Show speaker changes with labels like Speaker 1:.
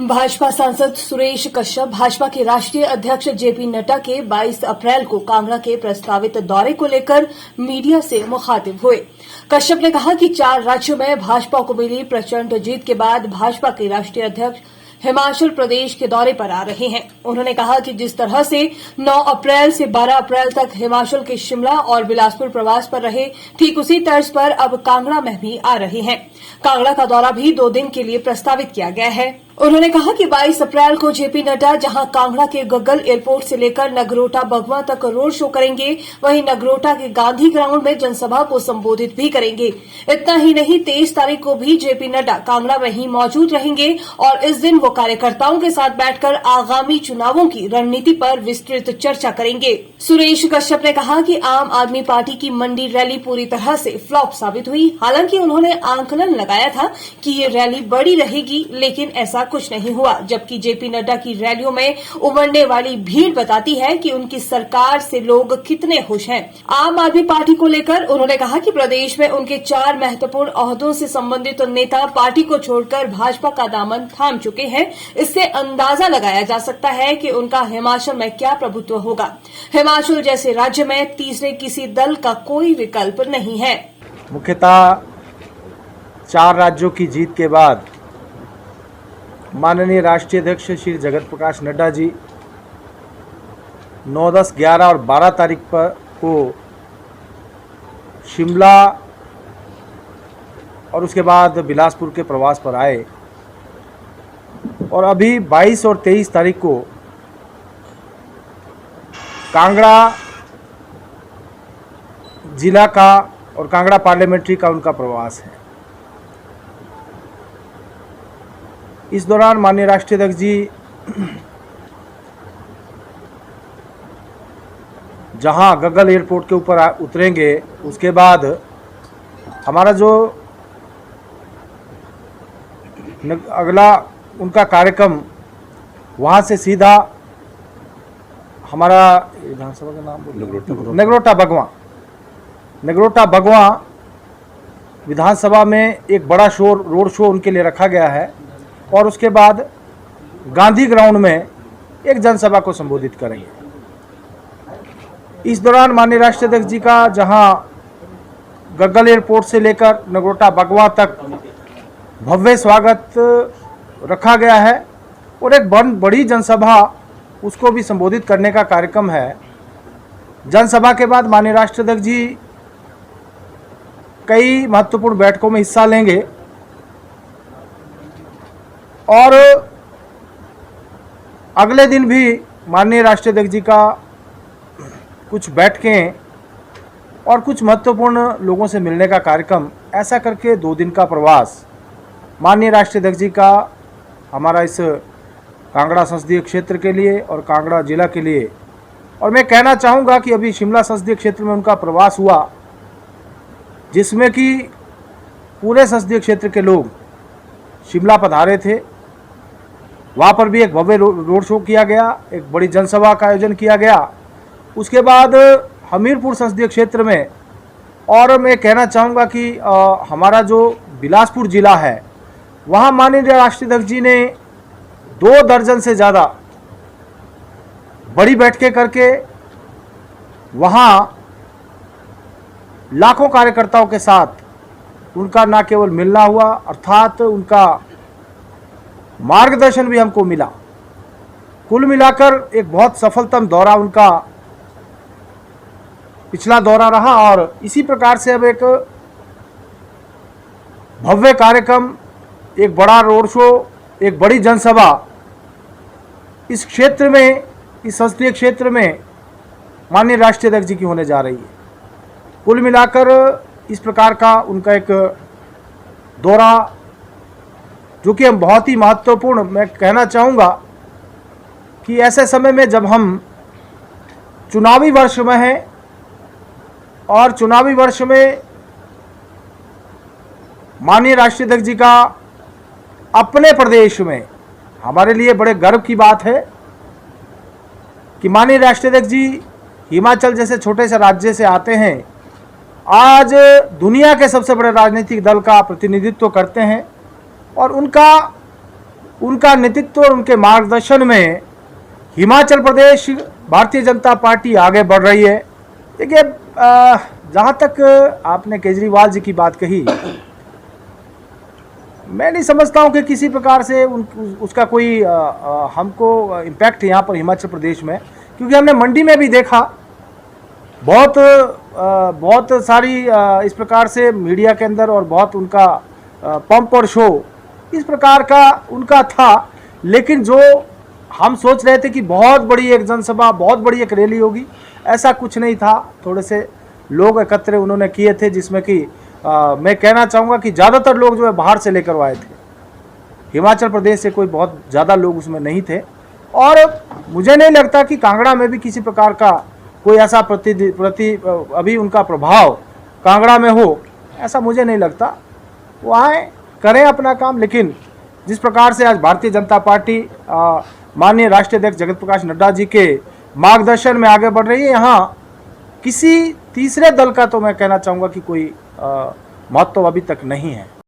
Speaker 1: भाजपा सांसद सुरेश कश्यप भाजपा के राष्ट्रीय अध्यक्ष जेपी नड्डा के 22 अप्रैल को कांगड़ा के प्रस्तावित दौरे को लेकर मीडिया से मुखातिब हुए। कश्यप ने कहा कि 4 राज्यों में भाजपा को मिली प्रचंड जीत के बाद भाजपा के राष्ट्रीय अध्यक्ष हिमाचल प्रदेश के दौरे पर आ रहे हैं। उन्होंने कहा कि जिस तरह से 9 अप्रैल से 12 अप्रैल तक हिमाचल के शिमला और बिलासपुर प्रवास पर रहे, ठीक उसी तर्ज पर अब कांगड़ा में भी आ रहे हैं। कांगड़ा का दौरा भी 2 दिन के लिए प्रस्तावित किया गया है। उन्होंने कहा कि 22 अप्रैल को जेपी नड्डा जहां कांगड़ा के गग्गल एयरपोर्ट से लेकर नगरोटा बगवां तक रोड शो करेंगे, वहीं नगरोटा के गांधी ग्राउंड में जनसभा को संबोधित भी करेंगे। इतना ही नहीं, 23 तारीख को भी जेपी नड्डा कांगड़ा में ही मौजूद रहेंगे और इस दिन वो कार्यकर्ताओं के साथ बैठकर आगामी चुनावों की रणनीति पर विस्तृत चर्चा करेंगे। सुरेश कश्यप ने कहा कि आम आदमी पार्टी की मंडी रैली पूरी तरह से फ्लॉप साबित हुई। हालांकि उन्होंने आंकलन लगाया था कि ये रैली बड़ी रहेगी, लेकिन ऐसा कुछ नहीं हुआ। जबकि जेपी नड्डा की रैलियों में उमड़ने वाली भीड़ बताती है कि उनकी सरकार से लोग कितने खुश हैं। आम आदमी पार्टी को लेकर उन्होंने कहा कि प्रदेश में उनके 4 महत्वपूर्ण ओहदों से संबंधित नेता पार्टी को छोड़कर भाजपा का दामन थाम चुके हैं। इससे अंदाजा लगाया जा सकता है कि उनका हिमाचल में क्या प्रभुत्व होगा। हिमाचल जैसे राज्य में तीसरे किसी दल का कोई विकल्प नहीं है।
Speaker 2: मुख्यतः 4 राज्यों की जीत के बाद माननीय राष्ट्रीय अध्यक्ष श्री जगत प्रकाश नड्डा जी 9, 10, 11 और 12 तारीख को शिमला और उसके बाद बिलासपुर के प्रवास पर आए और अभी 22 और 23 तारीख को कांगड़ा जिला का और कांगड़ा पार्लियामेंट्री का उनका प्रवास है। इस दौरान माननीय राष्ट्रीय अध्यक्ष जी जहां गग्गल एयरपोर्ट के ऊपर उतरेंगे, उसके बाद हमारा जो अगला उनका कार्यक्रम वहां से सीधा हमारा विधानसभा का नाम नगरोटा बगवां विधानसभा में एक बड़ा रोड शो उनके लिए रखा गया है और उसके बाद गांधी ग्राउंड में एक जनसभा को संबोधित करेंगे। इस दौरान माननीय राष्ट्रीय अध्यक्ष जी का जहां गग्गल एयरपोर्ट से लेकर नगरोटा बगवां तक भव्य स्वागत रखा गया है और एक बड़ी जनसभा उसको भी संबोधित करने का कार्यक्रम है। जनसभा के बाद माननीय राष्ट्रीय अध्यक्ष जी कई महत्वपूर्ण बैठकों में हिस्सा लेंगे और अगले दिन भी माननीय राष्ट्रीय अध्यक्ष जी का कुछ बैठकें और कुछ महत्वपूर्ण लोगों से मिलने का कार्यक्रम, ऐसा करके 2 दिन का प्रवास माननीय राष्ट्रीय अध्यक्ष जी का हमारा इस कांगड़ा संसदीय क्षेत्र के लिए और कांगड़ा जिला के लिए। और मैं कहना चाहूँगा कि अभी शिमला संसदीय क्षेत्र में उनका प्रवास हुआ, जिसमें कि पूरे संसदीय क्षेत्र के लोग शिमला पधारे थे। वहाँ पर भी एक भव्य रोड शो किया गया, एक बड़ी जनसभा का आयोजन किया गया। उसके बाद हमीरपुर संसदीय क्षेत्र में, और मैं कहना चाहूँगा कि हमारा जो बिलासपुर जिला है, वहाँ माननीय राष्ट्रीय अध्यक्ष जी ने 2 दर्जन से ज़्यादा बड़ी बैठकें करके वहाँ लाखों कार्यकर्ताओं के साथ उनका न केवल मिलना हुआ, अर्थात उनका मार्गदर्शन भी हमको मिला। कुल मिलाकर एक बहुत सफलतम दौरा उनका पिछला दौरा रहा और इसी प्रकार से अब एक भव्य कार्यक्रम, एक बड़ा रोड शो, एक बड़ी जनसभा इस क्षेत्र में, इस संसदीय क्षेत्र में माननीय राष्ट्रीय अध्यक्ष जी की होने जा रही है। कुल मिलाकर इस प्रकार का उनका एक दौरा, जो कि हम बहुत ही महत्वपूर्ण, मैं कहना चाहूँगा कि ऐसे समय में जब हम चुनावी वर्ष में हैं और चुनावी वर्ष में माननीय राष्ट्रीय अध्यक्ष जी का अपने प्रदेश में, हमारे लिए बड़े गर्व की बात है कि माननीय राष्ट्रीय अध्यक्ष जी हिमाचल जैसे छोटे से राज्य से आते हैं, आज दुनिया के सबसे बड़े राजनीतिक दल का प्रतिनिधित्व करते हैं और उनका उनका नेतृत्व और उनके मार्गदर्शन में हिमाचल प्रदेश भारतीय जनता पार्टी आगे बढ़ रही है। देखिए, जहाँ तक आपने केजरीवाल जी की बात कही, मैं नहीं समझता हूँ कि किसी प्रकार से उसका कोई हमको इम्पैक्ट यहाँ पर हिमाचल प्रदेश में, क्योंकि हमने मंडी में भी देखा बहुत सारी इस प्रकार से मीडिया के अंदर और बहुत उनका पंप और शो इस प्रकार का उनका था। लेकिन जो हम सोच रहे थे कि बहुत बड़ी एक जनसभा, बहुत बड़ी एक रैली होगी, ऐसा कुछ नहीं था। थोड़े से लोग एकत्र उन्होंने किए थे, जिसमें कि मैं कहना चाहूँगा कि ज़्यादातर लोग जो है बाहर से लेकर आए थे, हिमाचल प्रदेश से कोई बहुत ज़्यादा लोग उसमें नहीं थे। और मुझे नहीं लगता कि कांगड़ा में भी किसी प्रकार का कोई ऐसा अभी उनका प्रभाव कांगड़ा में हो, ऐसा मुझे नहीं लगता। वो आए, करें अपना काम, लेकिन जिस प्रकार से आज भारतीय जनता पार्टी माननीय राष्ट्रीय अध्यक्ष जगत प्रकाश नड्डा जी के मार्गदर्शन में आगे बढ़ रही है, यहाँ किसी तीसरे दल का तो मैं कहना चाहूँगा कि कोई महत्व अभी तक नहीं है।